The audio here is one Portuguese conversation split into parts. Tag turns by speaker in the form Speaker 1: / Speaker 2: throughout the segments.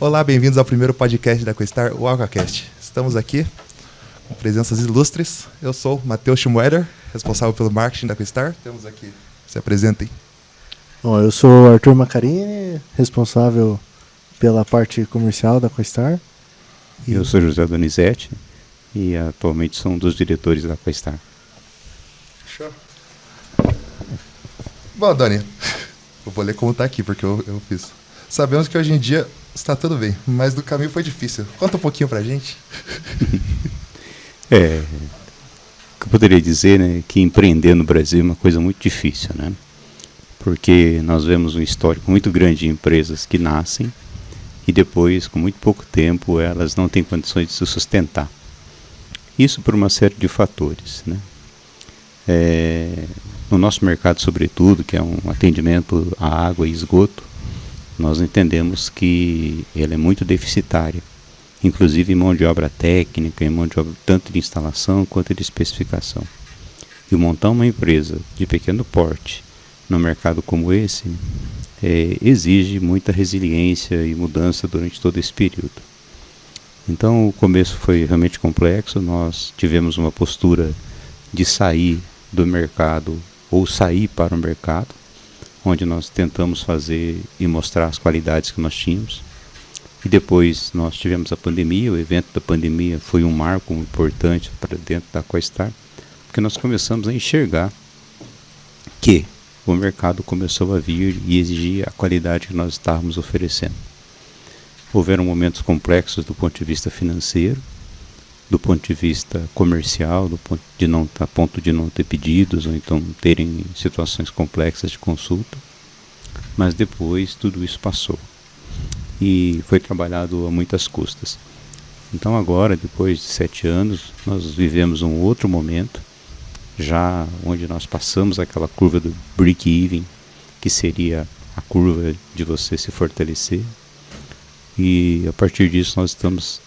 Speaker 1: Olá, bem-vindos ao primeiro podcast da Questar, o AquaCast. Estamos aqui com presenças ilustres. Eu sou Matheus Schmueder, responsável pelo marketing da Questar. Temos aqui, se apresentem.
Speaker 2: Bom, eu sou Arthur Macarini, responsável pela parte comercial da Questar.
Speaker 3: Eu sou José Donizete e atualmente sou um dos diretores da Questar.
Speaker 1: Show. Bom, Doni, eu vou ler como está aqui, porque eu fiz. Sabemos que hoje em dia está tudo bem, mas do caminho foi difícil. Conta um pouquinho pra gente.
Speaker 3: O que eu poderia dizer, né, que empreender no Brasil é uma coisa muito difícil, né? Porque nós vemos um histórico muito grande de empresas que nascem e depois, com muito pouco tempo, elas não têm condições de se sustentar. Isso por uma série de fatores, né? No nosso mercado, sobretudo, que é um atendimento à água e esgoto, nós entendemos que ela é muito deficitária, inclusive em mão de obra técnica, em mão de obra tanto de instalação quanto de especificação. E montar uma empresa de pequeno porte num mercado como esse exige muita resiliência e mudança durante todo esse período. Então o começo foi realmente complexo, nós tivemos uma postura de sair do mercado ou sair para o mercado, onde nós tentamos fazer e mostrar as qualidades que nós tínhamos. E depois nós tivemos a pandemia, o evento da pandemia foi um marco importante para dentro da Questar, porque nós começamos a enxergar que o mercado começou a vir e exigir a qualidade que nós estávamos oferecendo. Houveram momentos complexos do ponto de vista financeiro, do ponto de vista comercial, do ponto de não ter pedidos ou então terem situações complexas de consulta, mas depois tudo isso passou e foi trabalhado a muitas custas. Então agora, depois de 7 anos, nós vivemos um outro momento, já onde nós passamos aquela curva do break-even, que seria a curva de você se fortalecer, e a partir disso nós estamos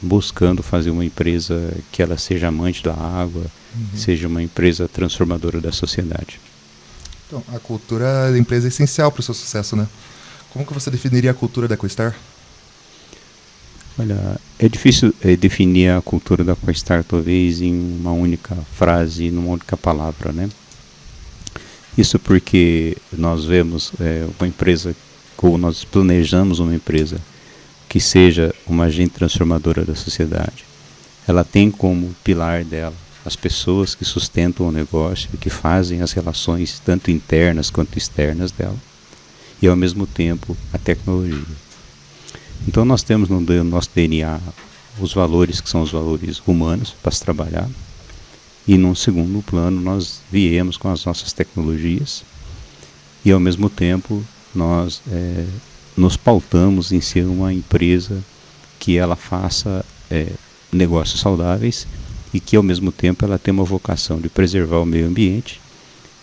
Speaker 3: buscando fazer uma empresa que ela seja amante da água, seja uma empresa transformadora da sociedade.
Speaker 1: Então, a cultura da empresa é essencial para o seu sucesso, né? Como que você definiria a cultura da Questar?
Speaker 3: Olha, é difícil definir a cultura da Questar talvez em uma única frase, numa única palavra, né? Isso porque nós vemos uma empresa, ou nós planejamos uma empresa que seja uma agente transformadora da sociedade. Ela tem como pilar dela as pessoas que sustentam o negócio, que fazem as relações tanto internas quanto externas dela, e ao mesmo tempo a tecnologia. Então nós temos no nosso DNA os valores que são os valores humanos para se trabalhar, e num segundo plano nós viemos com as nossas tecnologias, e ao mesmo tempo nós nos pautamos em ser uma empresa que ela faça negócios saudáveis e que ao mesmo tempo ela tem uma vocação de preservar o meio ambiente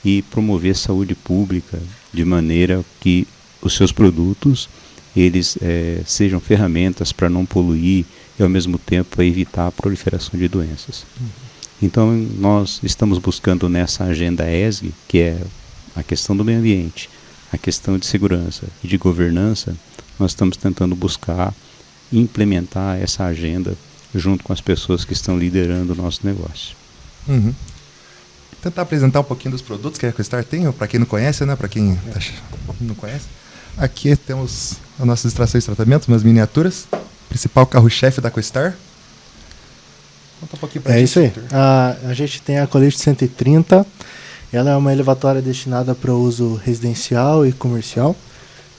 Speaker 3: e promover saúde pública de maneira que os seus produtos eles sejam ferramentas para não poluir e ao mesmo tempo para evitar a proliferação de doenças. Então nós estamos buscando nessa agenda ESG, que é a questão do meio ambiente, a questão de segurança e de governança, nós estamos tentando buscar implementar essa agenda junto com as pessoas que estão liderando o nosso negócio.
Speaker 1: Tentar apresentar um pouquinho dos produtos que a Questar tem, para quem não conhece, né? Para quem não conhece. Aqui temos as nossas extrações e tratamentos, umas miniaturas, principal carro-chefe da Questar. Conta um pouquinho para gente.
Speaker 2: É isso aí. A gente tem a Colete 130. Ela é uma elevatória destinada para uso residencial e comercial.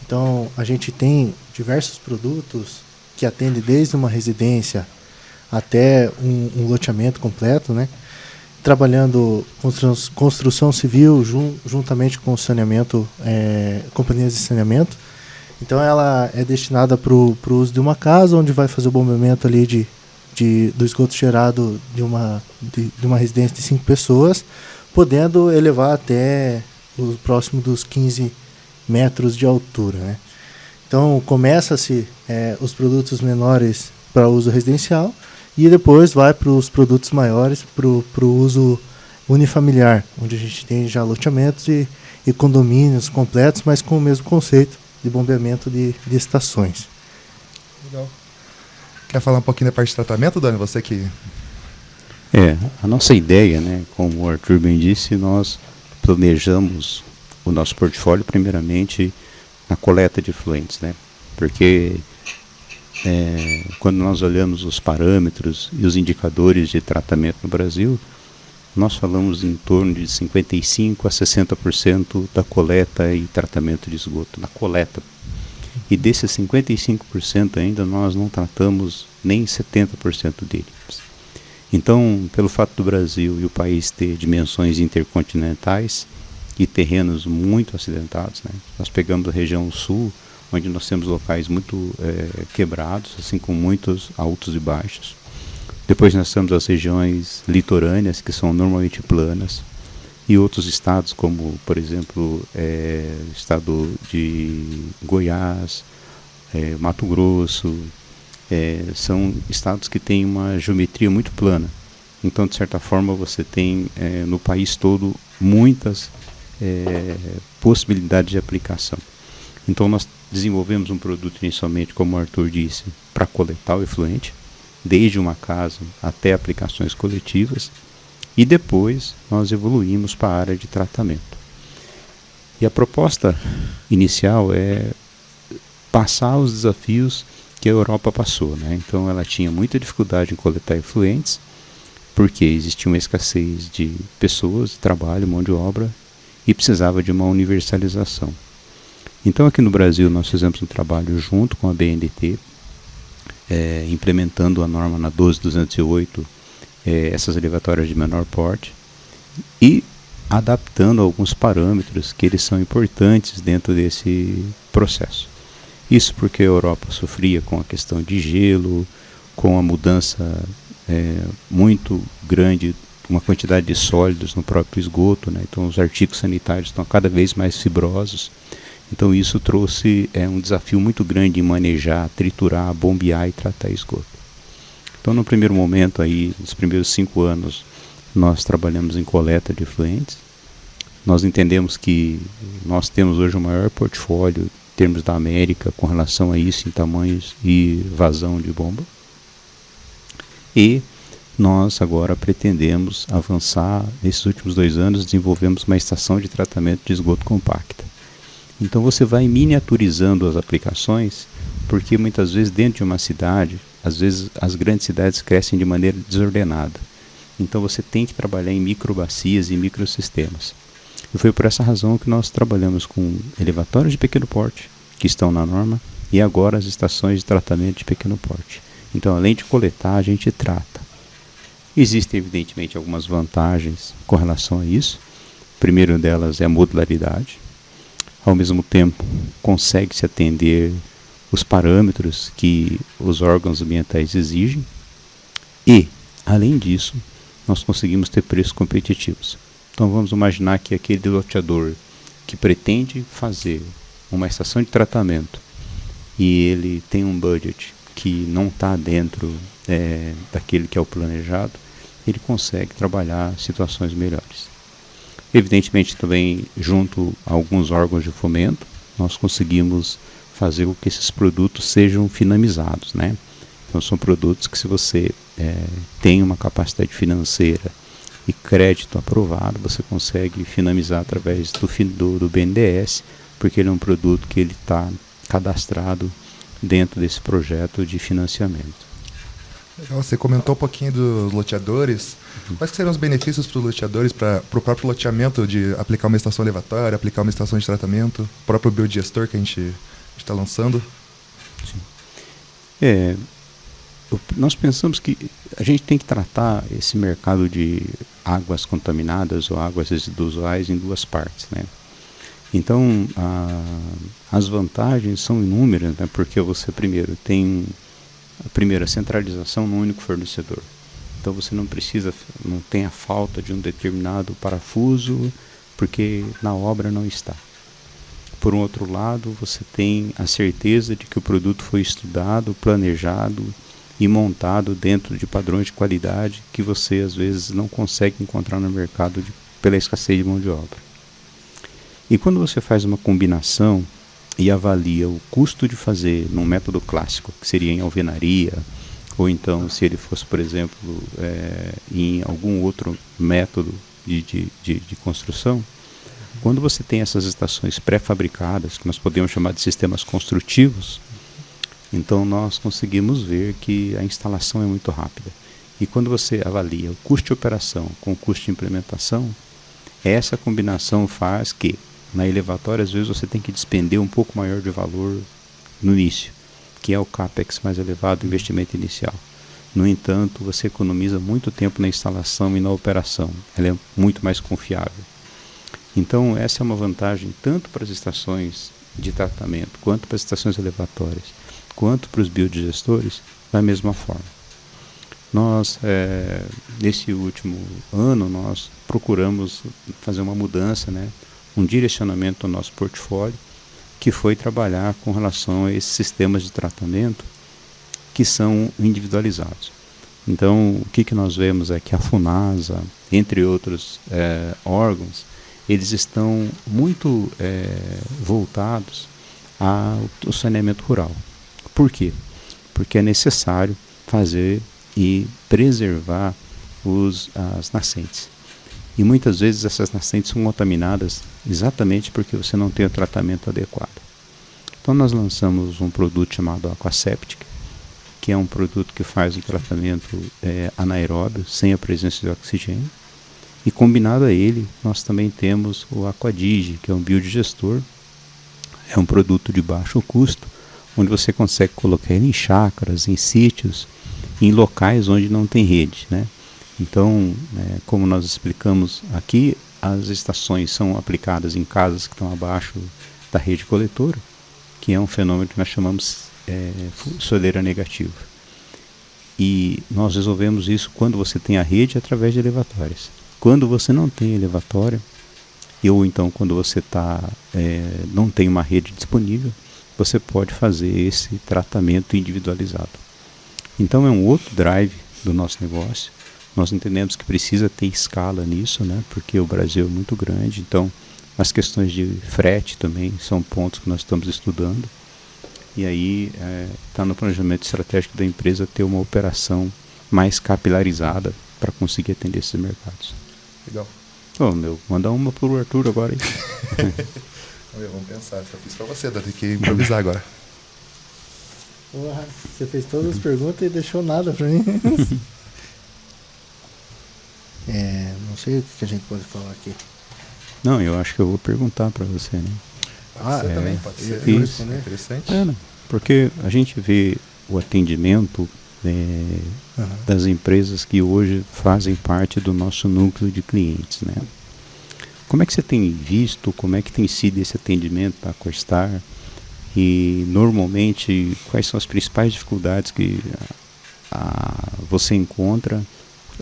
Speaker 2: Então, a gente tem diversos produtos que atendem desde uma residência até um loteamento completo, né? Trabalhando construção civil juntamente com saneamento, companhias de saneamento. Então, ela é destinada para o uso de uma casa, onde vai fazer o bombeamento ali do esgoto gerado de uma residência de 5 pessoas, podendo elevar até o próximo dos 15 metros de altura, né? Então começa-se os produtos menores para uso residencial e depois vai para os produtos maiores para o uso unifamiliar, onde a gente tem já loteamentos e condomínios completos, mas com o mesmo conceito de bombeamento de estações.
Speaker 1: Legal. Quer falar um pouquinho da parte de tratamento, Dani? Você que...
Speaker 3: A nossa ideia, né, como o Arthur bem disse, nós planejamos o nosso portfólio primeiramente na coleta de efluentes, né? Porque quando nós olhamos os parâmetros e os indicadores de tratamento no Brasil, nós falamos em torno de 55% a 60% da coleta e tratamento de esgoto, na coleta. E desses 55% ainda nós não tratamos nem 70% deles. Então, pelo fato do Brasil e o país ter dimensões intercontinentais e terrenos muito acidentados, né? Nós pegamos a região sul, onde nós temos locais muito quebrados, assim como muitos altos e baixos. Depois nós temos as regiões litorâneas, que são normalmente planas, e outros estados, como, por exemplo, o estado de Goiás, Mato Grosso, são estados que têm uma geometria muito plana. Então, de certa forma, você tem no país todo muitas possibilidades de aplicação. Então, nós desenvolvemos um produto inicialmente, como o Arthur disse, para coletar o efluente, desde uma casa até aplicações coletivas, e depois nós evoluímos para a área de tratamento. E a proposta inicial é passar os desafios que a Europa passou, né? Então ela tinha muita dificuldade em coletar efluentes, porque existia uma escassez de pessoas, de trabalho, mão de obra, e precisava de uma universalização. Então aqui no Brasil nós fizemos um trabalho junto com a BNDES, implementando a norma na 12208, essas elevatórias de menor porte, e adaptando alguns parâmetros que eles são importantes dentro desse processo. Isso porque a Europa sofria com a questão de gelo, com a mudança muito grande, uma quantidade de sólidos no próprio esgoto, né? Então os artigos sanitários estão cada vez mais fibrosos. Então isso trouxe um desafio muito grande em manejar, triturar, bombear e tratar esgoto. Então no primeiro momento, aí, nos primeiros 5 anos, nós trabalhamos em coleta de efluentes. Nós entendemos que nós temos hoje o maior portfólio em termos da América com relação a isso, em tamanhos e vazão de bomba. E nós agora pretendemos avançar. Nesses últimos 2 anos, desenvolvemos uma estação de tratamento de esgoto compacta. Então você vai miniaturizando as aplicações, porque muitas vezes dentro de uma cidade, às vezes as grandes cidades crescem de maneira desordenada. Então você tem que trabalhar em microbacias e microsistemas. E foi por essa razão que nós trabalhamos com elevatórios de pequeno porte, que estão na norma, e agora as estações de tratamento de pequeno porte. Então, além de coletar, a gente trata. Existem, evidentemente, algumas vantagens com relação a isso. O primeiro delas é a modularidade. Ao mesmo tempo, consegue-se atender os parâmetros que os órgãos ambientais exigem. E, além disso, nós conseguimos ter preços competitivos. Então, vamos imaginar que aquele loteador que pretende fazer uma estação de tratamento e ele tem um budget que não está dentro daquele que é o planejado, ele consegue trabalhar situações melhores. Evidentemente também, junto a alguns órgãos de fomento, nós conseguimos fazer com que esses produtos sejam finamizados, né? Então são produtos que, se você tem uma capacidade financeira e crédito aprovado, você consegue finamizar através do BNDES, porque ele é um produto que ele está cadastrado dentro desse projeto de financiamento.
Speaker 1: Legal, você comentou um pouquinho dos loteadores. Quais que seriam os benefícios para os loteadores, para o próprio loteamento, de aplicar uma estação elevatória, aplicar uma estação de tratamento, o próprio biodigestor que a gente está lançando?
Speaker 3: Sim. Nós pensamos que a gente tem que tratar esse mercado de águas contaminadas ou águas residuais em 2 partes, né? Então, as vantagens são inúmeras, né? Porque você primeiro tem a centralização no único fornecedor. Então você não tem a falta de um determinado parafuso, porque na obra não está. Por um outro lado, você tem a certeza de que o produto foi estudado, planejado e montado dentro de padrões de qualidade que você às vezes não consegue encontrar no mercado pela escassez de mão de obra. E quando você faz uma combinação e avalia o custo de fazer num método clássico, que seria em alvenaria, ou então se ele fosse, por exemplo, em algum outro método de construção, quando você tem essas estações pré-fabricadas, que nós podemos chamar de sistemas construtivos, então nós conseguimos ver que a instalação é muito rápida. E quando você avalia o custo de operação com o custo de implementação, essa combinação faz que, na elevatória, às vezes você tem que despender um pouco maior de valor no início, que é o CAPEX mais elevado, o investimento inicial. No entanto, você economiza muito tempo na instalação e na operação. Ela é muito mais confiável. Então, essa é uma vantagem tanto para as estações de tratamento, quanto para as estações elevatórias, quanto para os biodigestores, da mesma forma. Nós, nesse último ano, nós procuramos fazer uma mudança, um direcionamento do nosso portfólio, que foi trabalhar com relação a esses sistemas de tratamento que são individualizados. Então, o que nós vemos é que a FUNASA, entre outros órgãos, eles estão muito voltados ao saneamento rural. Por quê? Porque é necessário fazer e preservar as nascentes. E muitas vezes essas nascentes são contaminadas exatamente porque você não tem o tratamento adequado. Então nós lançamos um produto chamado Aquaseptic, que é um produto que faz um tratamento anaeróbio, sem a presença de oxigênio. E combinado a ele, nós também temos o Aquadige, que é um biodigestor. É um produto de baixo custo, onde você consegue colocar ele em chácaras, em sítios, em locais onde não tem rede, Então, como nós explicamos aqui, as estações são aplicadas em casas que estão abaixo da rede coletora, que é um fenômeno que nós chamamos soleira negativa. E nós resolvemos isso quando você tem a rede através de elevatórias. Quando você não tem elevatória, ou então quando você não tem uma rede disponível, você pode fazer esse tratamento individualizado. Então é um outro drive do nosso negócio. Nós entendemos que precisa ter escala nisso, porque o Brasil é muito grande, então as questões de frete também são pontos que nós estamos estudando. E aí está no planejamento estratégico da empresa ter uma operação mais capilarizada para conseguir atender esses mercados.
Speaker 1: Legal.
Speaker 3: Manda uma pro Arthur agora aí.
Speaker 1: Vamos pensar, só fiz para você, tem que improvisar agora.
Speaker 2: Porra, você fez todas as perguntas e deixou nada para mim. Não sei o que a gente pode falar aqui.
Speaker 3: Não, eu acho que eu vou perguntar para você,
Speaker 1: Pode ser também, pode ser.
Speaker 3: Isso.
Speaker 1: Interessante.
Speaker 3: Porque a gente vê o atendimento das empresas que hoje fazem parte do nosso núcleo de clientes, Como é que você tem visto, como é que tem sido esse atendimento da Aquastar? E normalmente, quais são as principais dificuldades que você encontra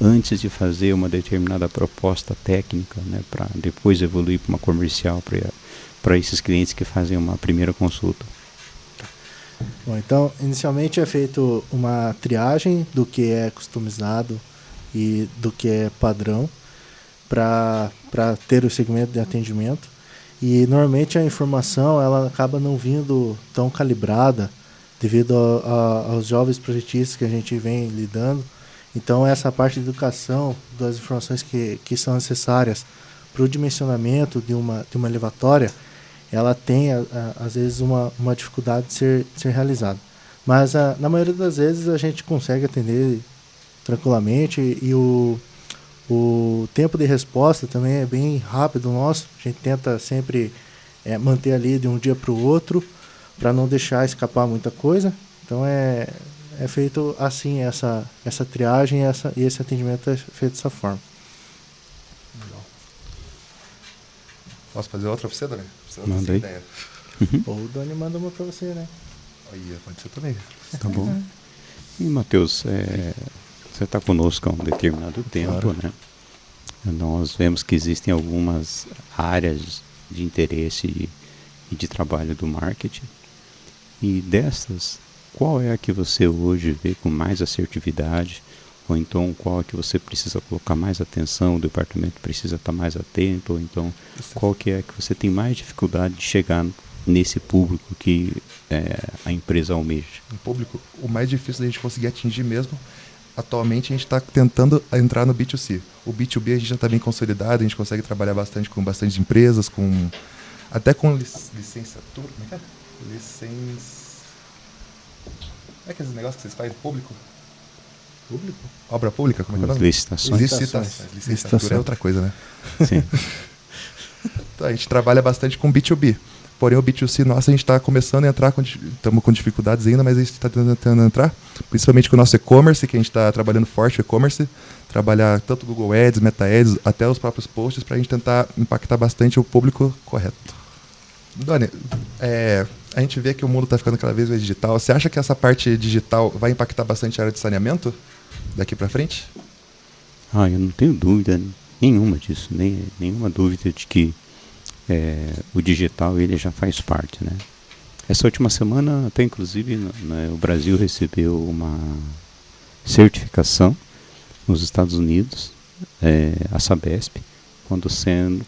Speaker 3: antes de fazer uma determinada proposta técnica, para depois evoluir para uma comercial para esses clientes que fazem uma primeira consulta?
Speaker 2: Bom, então, inicialmente é feito uma triagem do que é customizado e do que é padrão para ter o segmento de atendimento. E normalmente a informação ela acaba não vindo tão calibrada devido aos jovens projetistas que a gente vem lidando. Então essa parte de educação das informações que são necessárias para o dimensionamento de uma elevatória, ela tem às vezes uma dificuldade de ser realizada. Mas na maioria das vezes a gente consegue atender tranquilamente e o tempo de resposta também é bem rápido nosso. A gente tenta sempre manter ali de um dia para o outro, para não deixar escapar muita coisa. Então é feito assim, essa triagem e esse atendimento é feito dessa forma.
Speaker 1: Legal. Posso fazer outra para você, Dani?
Speaker 3: Manda aí.
Speaker 2: Ou o Dani manda uma para você,
Speaker 1: Aí, pode ser também.
Speaker 3: Tá bom. E, Matheus, você está conosco há um determinado tempo,
Speaker 2: Claro.
Speaker 3: Nós vemos que existem algumas áreas de interesse e de trabalho do marketing. E dessas, qual é a que você hoje vê com mais assertividade? Ou então qual é que você precisa colocar mais atenção, o departamento precisa estar mais atento? Ou então qual que é que você tem mais dificuldade de chegar nesse público que a empresa almeja.
Speaker 1: Um público, o mais difícil da gente conseguir atingir mesmo, atualmente a gente está tentando entrar no B2C. O B2B a gente já está bem consolidado, a gente consegue trabalhar bastante com bastante empresas, até com licenciatura, como é que é? Como é que é esse negócio que vocês fazem público?
Speaker 2: Público?
Speaker 1: Obra pública, como é que é o nome?
Speaker 3: Licitações.
Speaker 1: Licenciatura é outra coisa, né?
Speaker 3: Sim.
Speaker 1: Então, a gente trabalha bastante com B2B. Porém, o B2C, nossa, a gente está começando a entrar, estamos com dificuldades ainda, mas a gente está tentando entrar, principalmente com o nosso e-commerce, que a gente está trabalhando forte o e-commerce, trabalhar tanto Google Ads, Meta Ads, até os próprios posts, para a gente tentar impactar bastante o público correto. Doni, a gente vê que o mundo está ficando cada vez mais digital. Você acha que essa parte digital vai impactar bastante a área de saneamento daqui para frente?
Speaker 3: Eu não tenho dúvida nenhuma disso, nenhuma dúvida de que o digital ele já faz parte, né? Essa última semana, até inclusive, o Brasil recebeu uma certificação nos Estados Unidos, a Sabesp,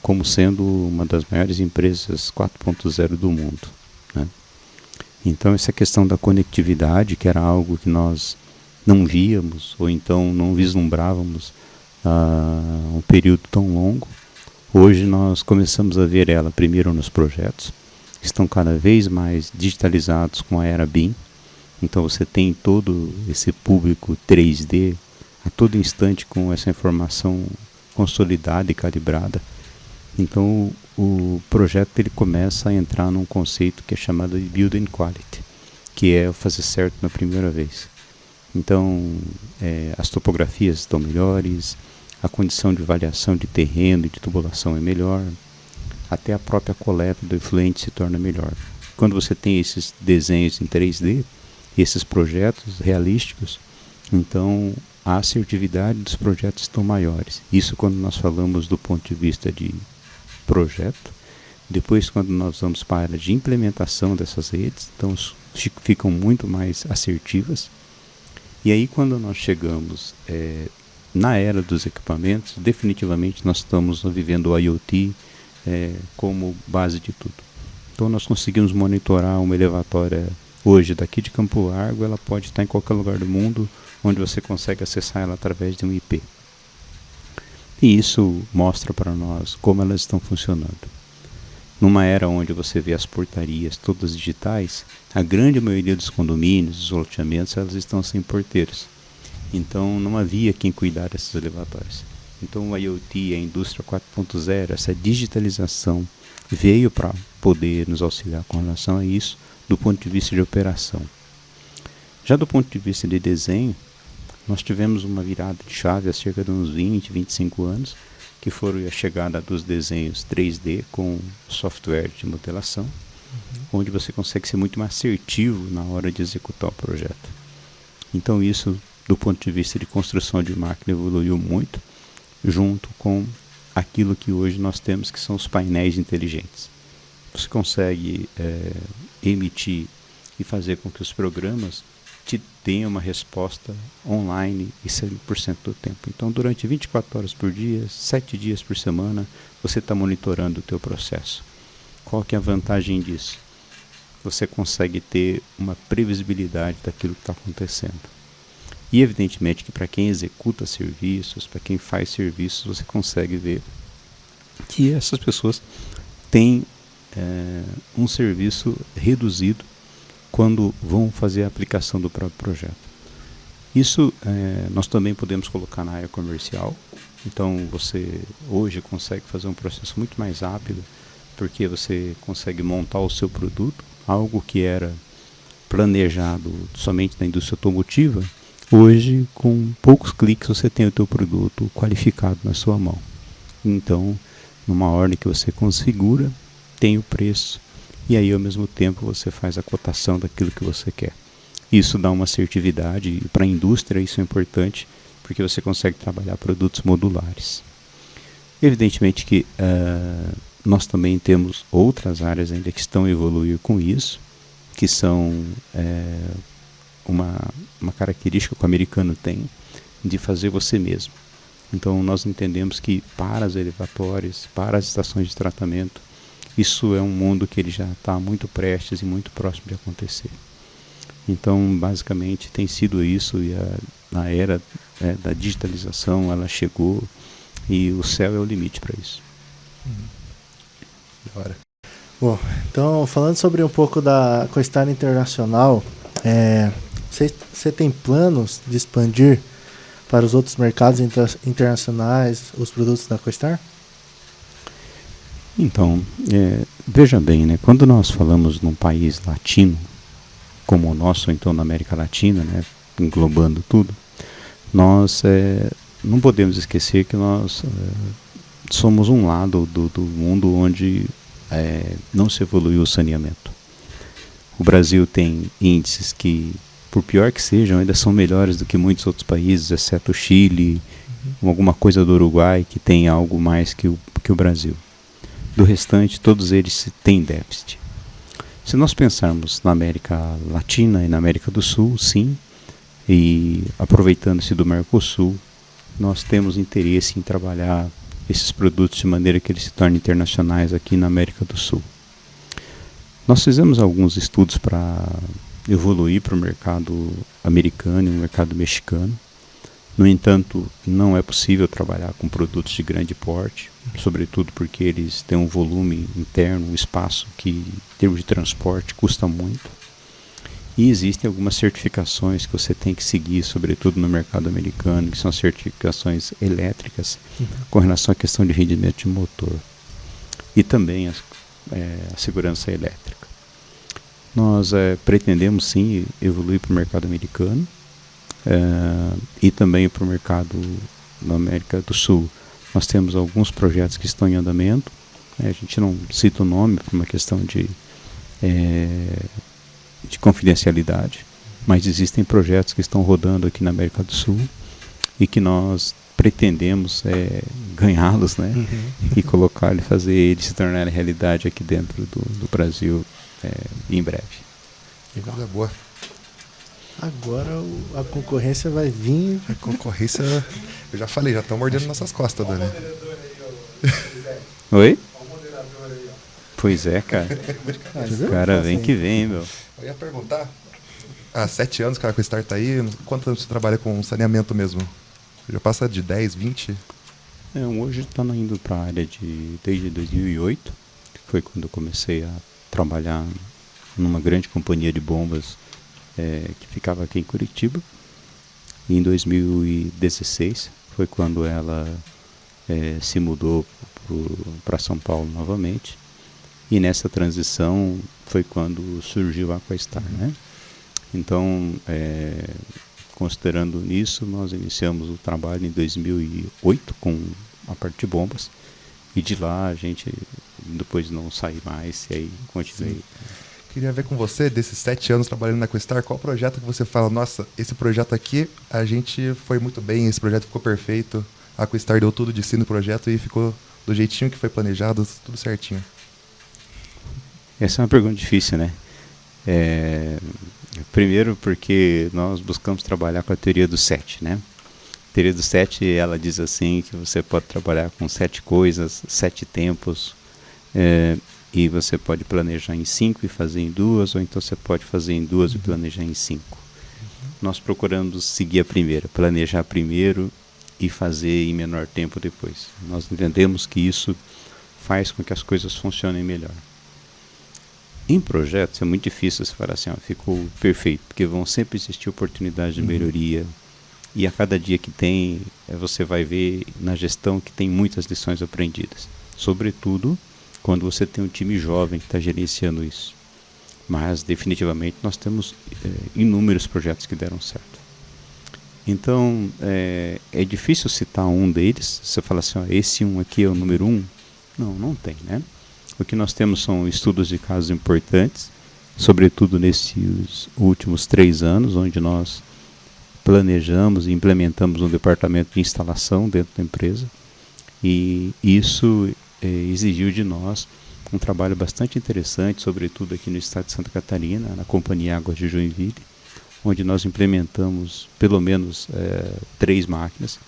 Speaker 3: como sendo uma das maiores empresas 4.0 do mundo, né? Então, essa questão da conectividade, que era algo que nós não víamos, ou então não vislumbrávamos um período tão longo, hoje nós começamos a ver ela primeiro nos projetos, que estão cada vez mais digitalizados com a era BIM. Então você tem todo esse público 3D a todo instante com essa informação consolidada e calibrada. Então o projeto ele começa a entrar num conceito que é chamado de Building Quality, que é fazer certo na primeira vez. Então as topografias estão melhores, a condição de variação de terreno e de tubulação é melhor, até a própria coleta do efluente se torna melhor. Quando você tem esses desenhos em 3D, esses projetos realísticos, então a assertividade dos projetos estão maiores. Isso quando nós falamos do ponto de vista de projeto. Depois, quando nós vamos para a área de implementação dessas redes, então ficam muito mais assertivas. E aí, quando nós chegamos na era dos equipamentos, definitivamente nós estamos vivendo o IoT como base de tudo. Então nós conseguimos monitorar uma elevatória hoje daqui de Campo Largo, ela pode estar em qualquer lugar do mundo, onde você consegue acessar ela através de um IP. E isso mostra para nós como elas estão funcionando. Numa era onde você vê as portarias todas digitais, a grande maioria dos condomínios, dos loteamentos, elas estão sem porteiros. Então não havia quem cuidar dessas elevatórias. Então o IoT, a indústria 4.0, essa digitalização veio para poder nos auxiliar com relação a isso, do ponto de vista de operação. Já do ponto de vista de desenho, nós tivemos uma virada de chave há cerca de uns 20, 25 anos, que foi a chegada dos desenhos 3D com software de modelação, onde você consegue ser muito mais assertivo na hora de executar o projeto. Então isso, do ponto de vista de construção de máquina, evoluiu muito, junto com aquilo que hoje nós temos, que são os painéis inteligentes. Você consegue emitir e fazer com que os programas te tenham uma resposta online e 100% do tempo. Então, durante 24 horas por dia, 7 dias por semana, você está monitorando o teu processo. Qual que é a vantagem disso? Você consegue ter uma previsibilidade daquilo que está acontecendo. E evidentemente que para quem executa serviços, para quem faz serviços, você consegue ver que essas pessoas têm um serviço reduzido quando vão fazer a aplicação do próprio projeto. Isso nós também podemos colocar na área comercial. Então você hoje consegue fazer um processo muito mais rápido, porque você consegue montar o seu produto, algo que era planejado somente na indústria automotiva. Hoje, com poucos cliques, você tem o teu produto qualificado na sua mão. Então, numa ordem que você configura, tem o preço, e aí, ao mesmo tempo, você faz a cotação daquilo que você quer. Isso dá uma assertividade, e para a indústria isso é importante, porque você consegue trabalhar produtos modulares. Evidentemente que nós também temos outras áreas ainda que estão a evoluir com isso, que são uma característica que o americano tem de fazer você mesmo. Então nós entendemos que para as elevatórias, para as estações de tratamento, isso é um mundo que ele já está muito prestes e muito próximo de acontecer. Então, basicamente, tem sido isso, e a era da digitalização, ela chegou, e o céu é o limite para isso.
Speaker 1: Da hora.
Speaker 2: Bom, então, falando sobre um pouco da CoStar Internacional, você tem planos de expandir para os outros mercados internacionais os produtos da CoStar?
Speaker 3: Então, veja bem, né, quando nós falamos num país latino, como o nosso, então na América Latina, né, englobando tudo, nós não podemos esquecer que nós somos um lado do mundo onde não se evoluiu o saneamento. O Brasil tem índices que, por pior que sejam, ainda são melhores do que muitos outros países, exceto o Chile, alguma coisa do Uruguai, que tem algo mais que o Brasil. Do restante, todos eles têm déficit. Se nós pensarmos na América Latina e na América do Sul, sim, e aproveitando-se do Mercosul, nós temos interesse em trabalhar esses produtos de maneira que eles se tornem internacionais aqui na América do Sul. Nós fizemos alguns estudos para evoluir para o mercado americano e o mercado mexicano. No entanto, não é possível trabalhar com produtos de grande porte, sobretudo porque eles têm um volume interno, um espaço que, em termos de transporte, custa muito. E existem algumas certificações que você tem que seguir, sobretudo no mercado americano, que são certificações elétricas, com relação à questão de rendimento de motor. E também a segurança elétrica. Nós pretendemos, sim, evoluir para o mercado americano, e também para o mercado na América do Sul. Nós temos alguns projetos que estão em andamento, a gente não cita o nome por uma questão de confidencialidade, mas existem projetos que estão rodando aqui na América do Sul e que nós pretendemos ganhá-los, né? E colocá-los, fazer eles se tornarem realidade aqui dentro do Brasil em breve.
Speaker 1: Que coisa boa.
Speaker 2: Agora a concorrência vai vir.
Speaker 1: A concorrência, eu já falei, já estão mordendo nossas costas, Dani.
Speaker 3: Oi? Pois é, cara. O cara vem que vem, meu.
Speaker 1: Eu ia perguntar, há 7 anos que a CoStar está aí, quanto tempo você trabalha com saneamento mesmo? Já passa de 10, 20?
Speaker 3: Hoje está indo para a área desde 2008, que foi quando eu comecei a trabalhar numa grande companhia de bombas que ficava aqui em Curitiba. E em 2016 foi quando ela se mudou para São Paulo novamente. E nessa transição foi quando surgiu a CoStar, né? Então, considerando nisso, nós iniciamos o trabalho em 2008 com a parte de bombas. E de lá a gente depois não saiu mais e aí continuei.
Speaker 1: Sim. Queria ver com você, desses 7 anos trabalhando na CoStar, qual projeto que você fala, nossa, esse projeto aqui, a gente foi muito bem, esse projeto ficou perfeito, a CoStar deu tudo de si no projeto e ficou do jeitinho que foi planejado, tudo certinho.
Speaker 3: Essa é uma pergunta difícil, né? Primeiro porque nós buscamos trabalhar com a teoria do 7, né? A teoria do 7, ela diz assim que você pode trabalhar com 7 coisas, 7 tempos, e você pode planejar em 5 e fazer em 2, ou então você pode fazer em 2 e planejar em 5. Nós procuramos seguir a primeira, planejar primeiro e fazer em menor tempo depois. Nós entendemos que isso faz com que as coisas funcionem melhor. Em projetos é muito difícil você falar assim, ficou perfeito, porque vão sempre existir oportunidades de melhoria, e a cada dia que tem, você vai ver na gestão que tem muitas lições aprendidas, sobretudo quando você tem um time jovem que está gerenciando isso. Mas definitivamente nós temos inúmeros projetos que deram certo. Então é difícil citar um deles. Você fala assim, esse um aqui é o número 1. Não tem, né? O que nós temos são estudos de casos importantes, sobretudo nesses últimos 3 anos, onde nós planejamos e implementamos um departamento de instalação dentro da empresa, e isso exigiu de nós um trabalho bastante interessante, sobretudo aqui no estado de Santa Catarina, na Companhia Águas de Joinville, onde nós implementamos pelo menos 3 máquinas,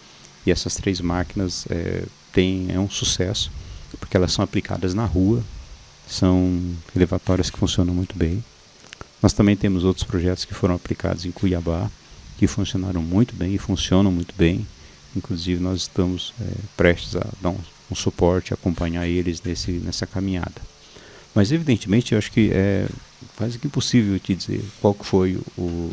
Speaker 3: e essas 3 máquinas têm um sucesso, porque elas são aplicadas na rua, São elevatórias que funcionam muito bem. Nós também temos outros projetos que foram aplicados em Cuiabá, que funcionaram muito bem e funcionam muito bem. Inclusive, nós estamos prestes a dar um suporte, acompanhar eles nessa caminhada. Mas, evidentemente, eu acho que é quase que impossível te dizer qual que foi o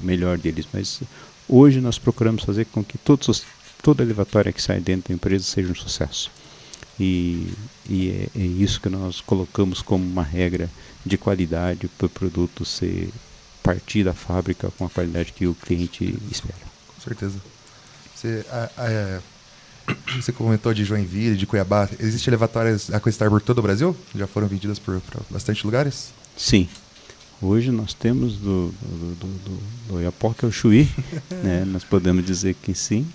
Speaker 3: melhor deles. Mas hoje nós procuramos fazer com que toda elevatória que sai dentro da empresa seja um sucesso. E é isso que nós colocamos como uma regra de qualidade para o produto ser partir da fábrica com a qualidade que o cliente espera.
Speaker 1: Com certeza. Você comentou de Joinville, de Cuiabá. Existem elevatórias Aquastar por todo o Brasil? Já foram vendidas para bastante lugares?
Speaker 3: Sim. Hoje nós temos do Oiapoque ao Chuí, né? Nós podemos dizer que sim.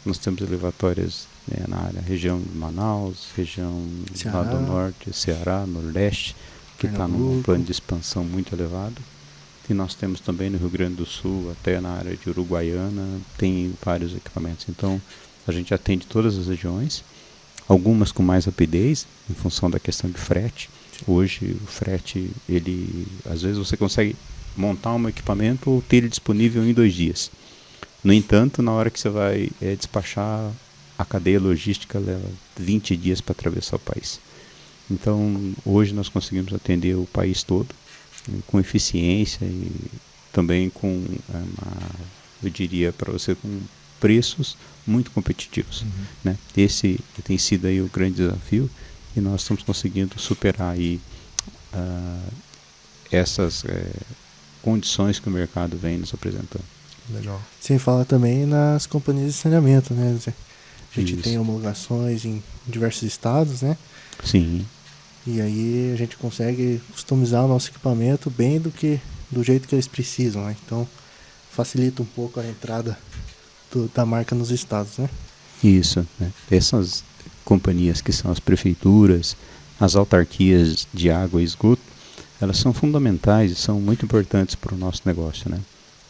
Speaker 3: Nós temos elevatórias na região de Manaus, região lá do norte, Ceará, Nordeste, que está num plano de expansão muito elevado. E nós temos também no Rio Grande do Sul, até na área de Uruguaiana, tem vários equipamentos. Então, a gente atende todas as regiões, algumas com mais rapidez, em função da questão de frete. Hoje, o frete, às vezes você consegue montar um equipamento ou ter ele disponível em 2 dias. No entanto, na hora que você vai despachar, a cadeia logística leva 20 dias para atravessar o país. Então, hoje nós conseguimos atender o país todo, com eficiência e também com, eu diria para você, com preços muito competitivos. Né? Esse tem sido aí o grande desafio e nós estamos conseguindo superar aí essas condições que o mercado vem nos apresentando.
Speaker 1: Legal.
Speaker 2: Sem falar também nas companhias de saneamento, né? A gente
Speaker 3: Isso.
Speaker 2: tem homologações em diversos estados, né?
Speaker 3: Sim.
Speaker 2: E aí a gente consegue customizar o nosso equipamento bem do jeito que eles precisam, né? Então facilita um pouco a entrada da marca nos estados, né?
Speaker 3: Isso, né? Essas companhias que são as prefeituras, as autarquias de água e esgoto, elas são fundamentais e são muito importantes para o nosso negócio, né?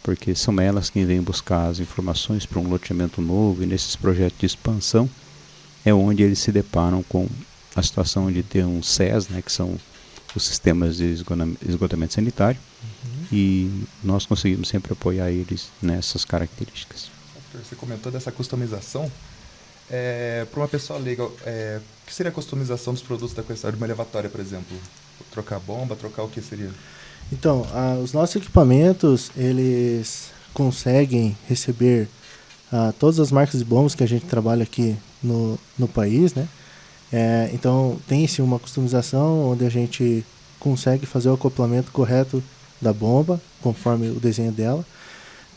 Speaker 3: Porque são elas quem vêm buscar as informações para um loteamento novo e nesses projetos de expansão é onde eles se deparam com a situação de ter um SES, né, que são os sistemas de esgotamento sanitário, e nós conseguimos sempre apoiar eles nessas características.
Speaker 1: Você comentou dessa customização. Para uma pessoa leiga, o que seria a customização dos produtos da Aquastar de uma elevatória, por exemplo? Trocar bomba, trocar o que seria?
Speaker 2: Então, os nossos equipamentos, eles conseguem receber todas as marcas de bombas que a gente trabalha aqui no país, né? Então, tem-se uma customização onde a gente consegue fazer o acoplamento correto da bomba, conforme o desenho dela.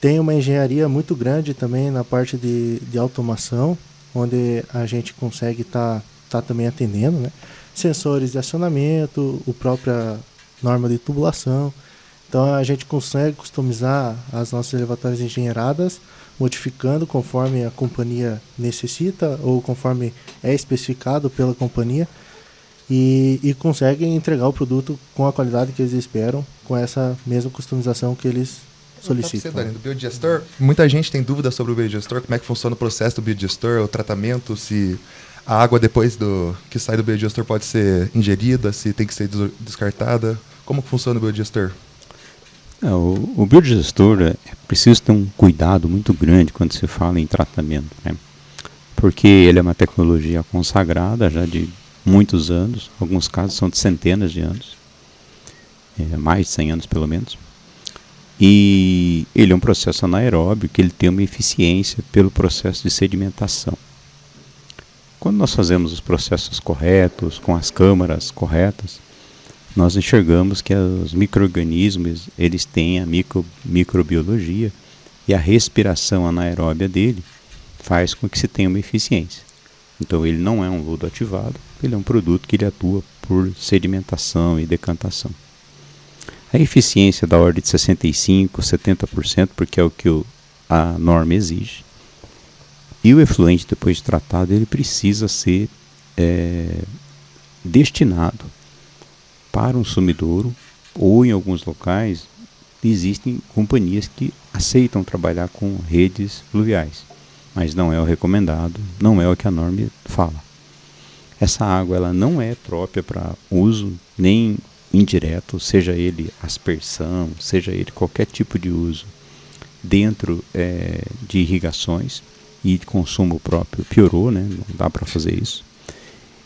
Speaker 2: Tem uma engenharia muito grande também na parte de automação, onde a gente consegue estar também atendendo, né? Sensores de acionamento, a própria norma de tubulação. Então, a gente consegue customizar as nossas elevatórias engenheiradas, modificando conforme a companhia necessita ou conforme é especificado pela companhia e conseguem entregar o produto com a qualidade que eles esperam, com essa mesma customização que eles solicitam.
Speaker 1: Do biodigestor, muita gente tem dúvida sobre o biodigestor, como é que funciona o processo do biodigestor, o tratamento, se a água depois que sai do biodigestor pode ser ingerida, se tem que ser descartada. Como que funciona o biodigestor?
Speaker 3: O biodigestor é preciso ter um cuidado muito grande quando se fala em tratamento, né? Porque ele é uma tecnologia consagrada já de muitos anos, alguns casos são de centenas de anos, mais de 100 anos pelo menos, e ele é um processo anaeróbio que ele tem uma eficiência pelo processo de sedimentação. Quando nós fazemos os processos corretos, com as câmaras corretas, nós enxergamos que os micro-organismos, eles têm a microbiologia e a respiração anaeróbia dele faz com que se tenha uma eficiência. Então ele não é um lodo ativado, ele é um produto que ele atua por sedimentação e decantação. A eficiência é da ordem de 65%, 70%, porque é o que a norma exige. E o efluente, depois de tratado, ele precisa ser destinado para um sumidouro, ou em alguns locais existem companhias que aceitam trabalhar com redes fluviais, mas não é o recomendado, não é o que a norma fala. Essa água ela não é própria para uso nem indireto, seja ele aspersão, seja ele qualquer tipo de uso dentro de irrigações e de consumo próprio. Piorou, né? Não dá para fazer isso.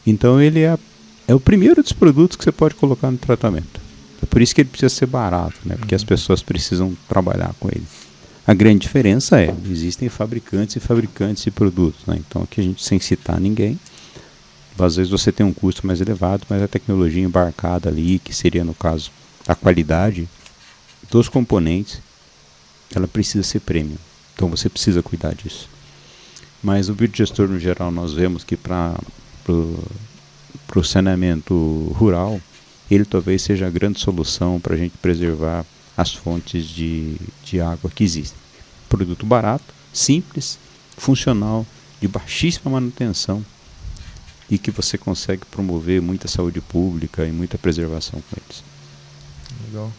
Speaker 3: Então ele é o primeiro dos produtos que você pode colocar no tratamento. É por isso que ele precisa ser barato, né? Porque as pessoas precisam trabalhar com ele. A grande diferença existem fabricantes e fabricantes de produtos, né? Então aqui a gente, sem citar ninguém, às vezes você tem um custo mais elevado, mas a tecnologia embarcada ali, que seria no caso a qualidade dos componentes, ela precisa ser premium. Então você precisa cuidar disso. Mas o biodigestor no geral nós vemos que para o saneamento rural, ele talvez seja a grande solução para a gente preservar as fontes de água que existem. Produto barato, simples, funcional, de baixíssima manutenção e que você consegue promover muita saúde pública e muita preservação com eles.
Speaker 1: Legal.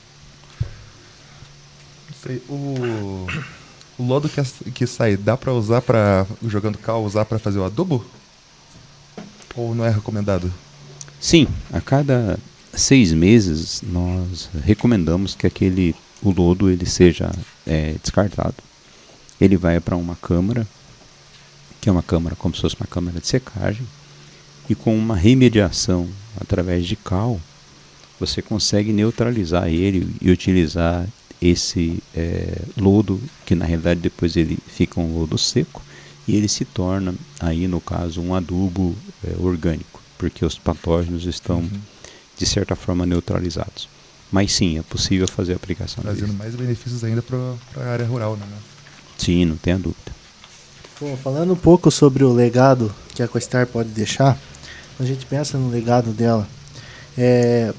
Speaker 1: Não sei, o lodo que sai, dá para usar para, jogando cal, usar para fazer o adubo? Ou não é recomendado?
Speaker 3: Sim, a cada 6 meses nós recomendamos que o lodo ele seja descartado. Ele vai para uma câmara, que é uma câmara como se fosse uma câmara de secagem, e com uma remediação através de cal, você consegue neutralizar ele e utilizar esse lodo, que na realidade depois ele fica um lodo seco, e ele se torna, aí no caso, um adubo orgânico, porque os patógenos estão, de certa forma, neutralizados. Mas sim, é possível fazer a aplicação
Speaker 1: trazendo
Speaker 3: deles.
Speaker 1: mais benefícios ainda para a área rural, né?
Speaker 3: Sim, não tenha dúvida.
Speaker 2: Bom, falando um pouco sobre o legado que a Questar pode deixar, a gente pensa no legado dela.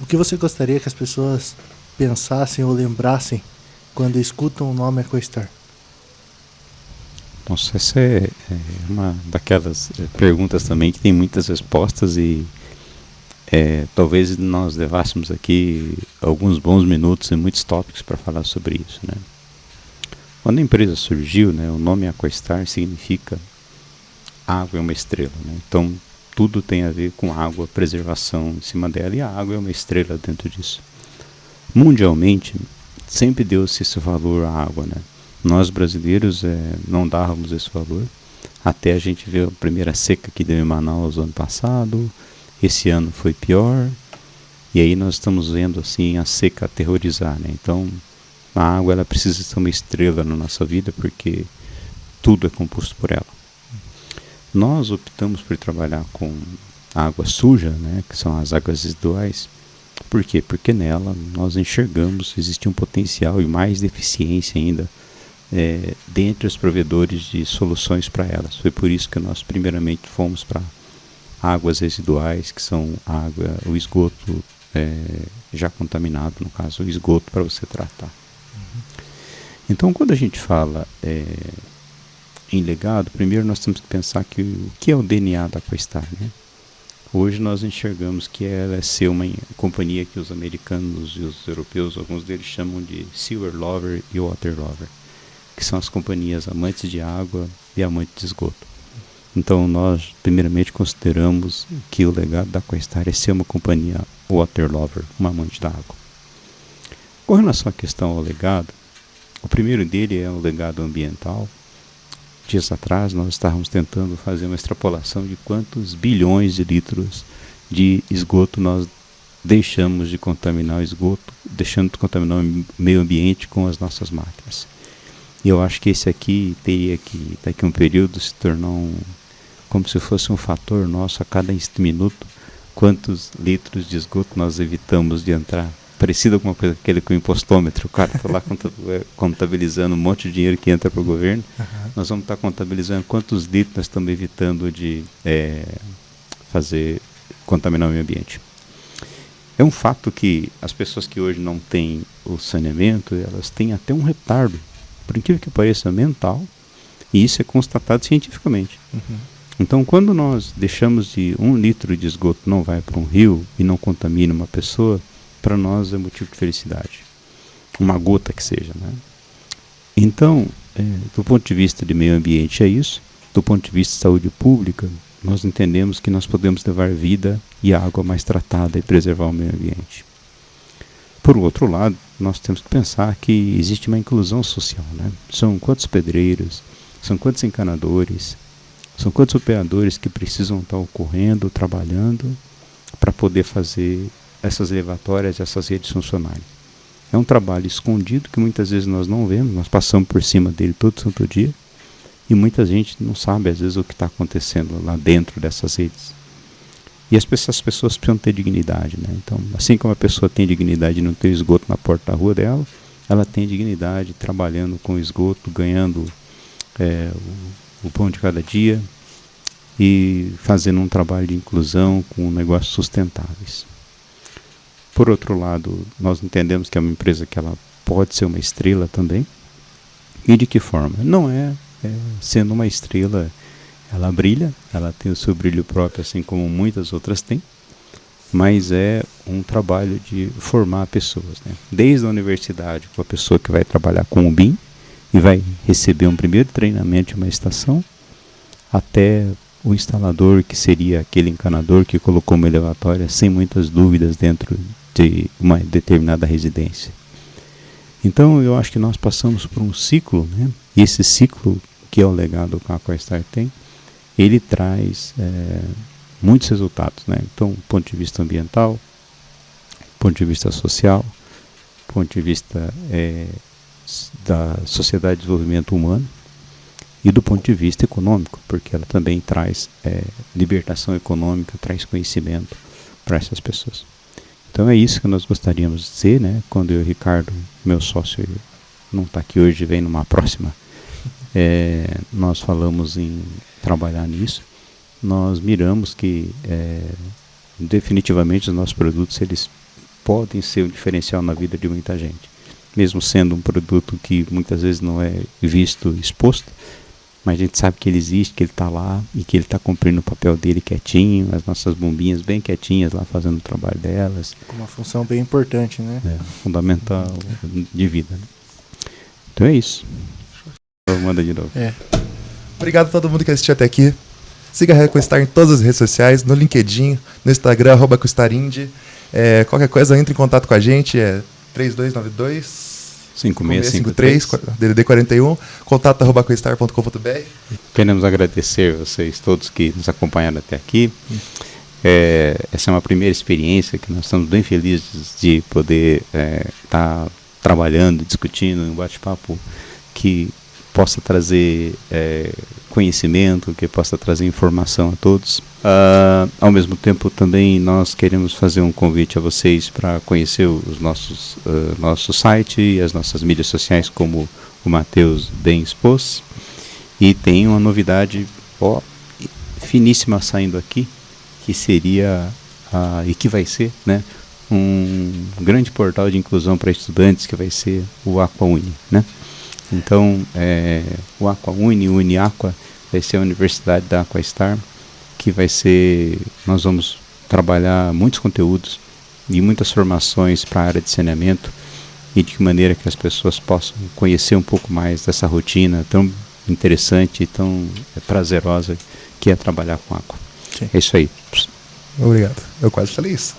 Speaker 2: O que você gostaria que as pessoas pensassem ou lembrassem quando escutam o nome Questar?
Speaker 3: Nossa, essa é uma daquelas perguntas também que tem muitas respostas e talvez nós levássemos aqui alguns bons minutos e muitos tópicos para falar sobre isso, né? Quando a empresa surgiu, né, o nome Aquestar significa água é uma estrela, né? Então tudo tem a ver com água, preservação em cima dela, e a água é uma estrela dentro disso. Mundialmente sempre deu-se esse valor à água, né? Nós brasileiros não dávamos esse valor, até a gente ver a primeira seca que deu em Manaus ano passado. Esse ano foi pior, e aí nós estamos vendo assim a seca aterrorizar, né? Então a água ela precisa ser uma estrela na nossa vida, porque tudo é composto por ela. Nós optamos por trabalhar com água suja, né, que são as águas residuais. Por quê? Porque nela nós enxergamos que existe um potencial e mais deficiência ainda dentre os provedores de soluções para elas. Foi por isso que nós primeiramente fomos para águas residuais, que são o esgoto já contaminado, no caso o esgoto para você tratar. Então quando a gente fala em legado, primeiro nós temos que pensar que o que é o DNA da Questar, né? Hoje nós enxergamos que ela é ser uma companhia que os americanos e os europeus, alguns deles chamam de Sewer Lover e Water Lover, que são as companhias amantes de água e amantes de esgoto. Então nós primeiramente consideramos que o legado da Questar é ser uma companhia Water Lover, uma amante da água. Com relação à questão ao legado, o primeiro dele é o legado ambiental. Dias atrás nós estávamos tentando fazer uma extrapolação de quantos bilhões de litros de esgoto nós deixamos de contaminar o esgoto, deixando de contaminar o meio ambiente com as nossas máquinas. E eu acho que esse aqui teria que, daqui a um período, se tornar como se fosse um fator nosso a cada minuto, quantos litros de esgoto nós evitamos de entrar. Parecido com uma coisa aquele com o impostômetro, o cara está lá contabilizando um monte de dinheiro que entra para o governo. Nós vamos estar contabilizando quantos litros nós estamos evitando de contaminar o meio ambiente. É um fato que as pessoas que hoje não têm o saneamento, elas têm até um retardo, por incrível que pareça, mental, e isso é constatado cientificamente. Então, quando nós deixamos de 1 litro de esgoto não vai para um rio e não contamina uma pessoa, para nós é motivo de felicidade. Uma gota que seja, né? Então, do ponto de vista de meio ambiente é isso. Do ponto de vista de saúde pública, nós entendemos que nós podemos levar vida e água mais tratada e preservar o meio ambiente. Por outro lado, nós temos que pensar que existe uma inclusão social, né? São quantos pedreiros, são quantos encanadores, são quantos operadores que precisam estar ocorrendo, trabalhando, para poder fazer essas elevatórias, essas redes funcionarem. É um trabalho escondido que muitas vezes nós não vemos, nós passamos por cima dele todo santo dia, e muita gente não sabe às vezes o que está acontecendo lá dentro dessas redes. E essas pessoas precisam ter dignidade, né? Então, assim como a pessoa tem dignidade de não ter esgoto na porta da rua dela, ela tem dignidade trabalhando com esgoto, ganhando o pão de cada dia e fazendo um trabalho de inclusão com negócios sustentáveis. Por outro lado, nós entendemos que é uma empresa que ela pode ser uma estrela também. E de que forma? Não sendo uma estrela, ela brilha, ela tem o seu brilho próprio, assim como muitas outras têm, mas é um trabalho de formar pessoas, né? Desde a universidade, com a pessoa que vai trabalhar com o BIM e vai receber um primeiro treinamento de uma estação, até o instalador, que seria aquele encanador que colocou uma elevatória sem muitas dúvidas dentro de uma determinada residência. Então eu acho que nós passamos por um ciclo, né? E esse ciclo, que é o legado que a Aquastar tem, ele traz muitos resultados, né? Então, do ponto de vista ambiental, do ponto de vista social, do ponto de vista da sociedade de desenvolvimento humano e do ponto de vista econômico, porque ela também traz libertação econômica, traz conhecimento para essas pessoas. Então é isso que nós gostaríamos de dizer, né? Quando eu e o Ricardo, meu sócio, não está aqui hoje, vem numa próxima, nós falamos em trabalhar nisso. Nós miramos que definitivamente os nossos produtos, eles podem ser um diferencial na vida de muita gente, mesmo sendo um produto que muitas vezes não é visto, exposto, mas a gente sabe que ele existe, que ele está lá e que ele está cumprindo o papel dele quietinho, as nossas bombinhas bem quietinhas lá fazendo o trabalho delas.
Speaker 2: Com uma função bem importante, né?
Speaker 3: Fundamental de vida, né? Então é isso. Manda de novo.
Speaker 1: Obrigado a todo mundo que assistiu até aqui. Siga a Aquastar em todas as redes sociais, no LinkedIn, no Instagram, @AquastarInd. Qualquer coisa, entre em contato com a gente, 3292 5653, DDD 41, contato@aquastar.com.br.
Speaker 3: Queremos agradecer vocês todos que nos acompanharam até aqui. Essa é uma primeira experiência que nós estamos bem felizes de poder estar trabalhando, discutindo, um bate-papo que possa trazer conhecimento, que possa trazer informação a todos. Ao mesmo tempo, também nós queremos fazer um convite a vocês para conhecer os nosso site e as nossas mídias sociais, como o Matheus bem expôs. E tem uma novidade finíssima saindo aqui, que seria e que vai ser, né, um grande portal de inclusão para estudantes, que vai ser o AquaUni, né? Então, o AquaUni, o UniAqua, vai ser a universidade da Aquastar, que vai ser, nós vamos trabalhar muitos conteúdos e muitas formações para a área de saneamento, e de que maneira que as pessoas possam conhecer um pouco mais dessa rotina tão interessante e tão prazerosa que é trabalhar com água.
Speaker 2: Sim.
Speaker 3: É isso aí.
Speaker 1: Obrigado. Eu quase falei isso.